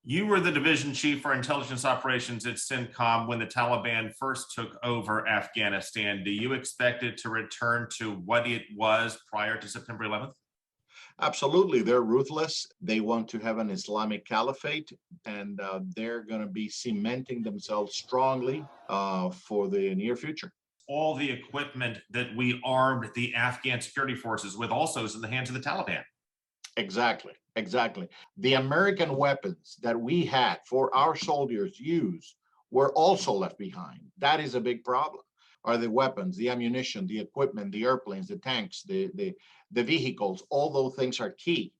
You were the division chief for intelligence operations at CENTCOM when the Taliban first took over Afghanistan. Do you expect it to return to what it was prior to September 11th? Absolutely. They're ruthless. They want to have an Islamic caliphate, and they're going to be cementing themselves strongly for the near future. All the equipment that we armed the Afghan security forces with also is in the hands of the Taliban. Exactly. Exactly. The American weapons that we had for our soldiers use were also left behind. That is a big problem. Are the weapons, the ammunition, the equipment, the airplanes, the tanks, the vehicles, all those things are key.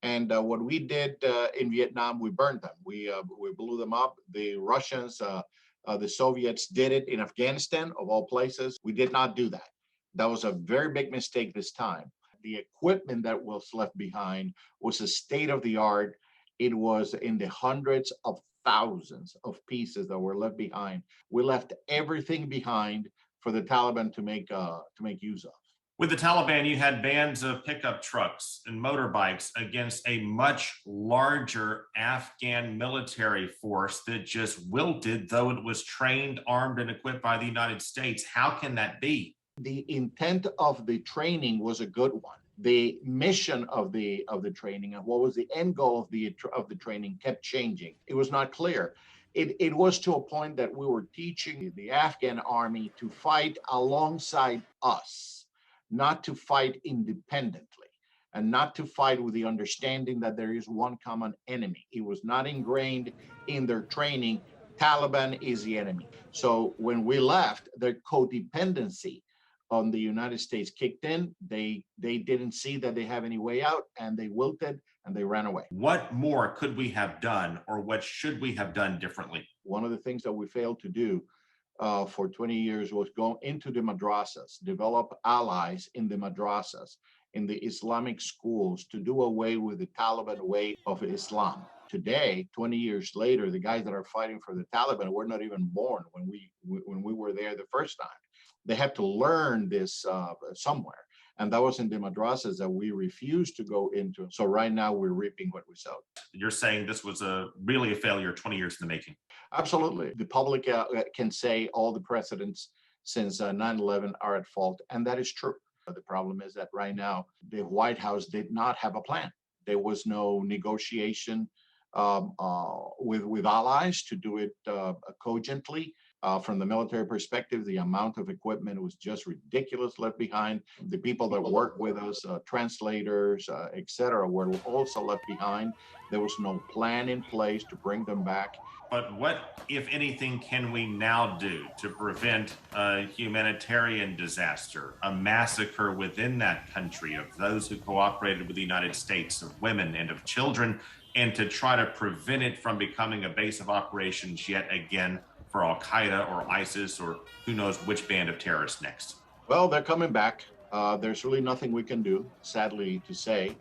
And what we did in Vietnam, we burned them. We blew them up. The Russians, the Soviets did it in Afghanistan, of all places. We did not do that. That was a very big mistake this time. The equipment that was left behind was a state of the art. It was in the hundreds of thousands of pieces that were left behind. We left everything behind for the Taliban to make use of. With the Taliban, you had bands of pickup trucks and motorbikes against a much larger Afghan military force that just wilted, though it was trained, armed, and equipped by the United States. How can that be? The intent of the training was a good one. The mission of the training and what was the end goal of the training kept changing. It was not clear. It was to a point that we were teaching the Afghan army to fight alongside us, not to fight independently, and not to fight with the understanding that there is one common enemy. It was not ingrained in their training. Taliban is the enemy. So when we left, their codependency on the United States kicked in. They didn't see that they have any way out, and they wilted and they ran away. What more could we have done, or what should we have done differently? One of the things that we failed to do for 20 years was go into the madrasas, develop allies in the madrasas, in the Islamic schools, to do away with the Taliban way of Islam. Today, 20 years later, the guys that are fighting for the Taliban were not even born when we were there the first time. They had to learn this somewhere. And that was in the madrasas that we refused to go into. So right now we're reaping what we sowed. You're saying this was really a failure 20 years in the making. Absolutely. The public can say all the precedents since 9/11 are at fault, and that is true. The problem is that right now the White House did not have a plan. There was no negotiation with allies to do it cogently. From the military perspective, the amount of equipment was just ridiculous left behind. The people that work with us, translators, etc., were also left behind. There was no plan in place to bring them back. But what, if anything, can we now do to prevent a humanitarian disaster, a massacre within that country of those who cooperated with the United States, of women and of children, and to try to prevent it from becoming a base of operations yet again for Al-Qaeda or ISIS or who knows which band of terrorists next? Well, they're coming back. There's really nothing we can do, sadly to say.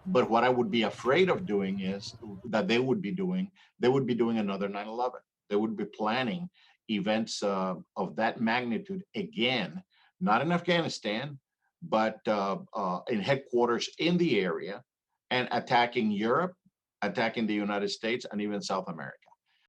But what I would be afraid of doing is that they would be doing another 9/11. They would be planning events of that magnitude again, not in Afghanistan, but in headquarters in the area, and attacking Europe, attacking the United States, and even South America.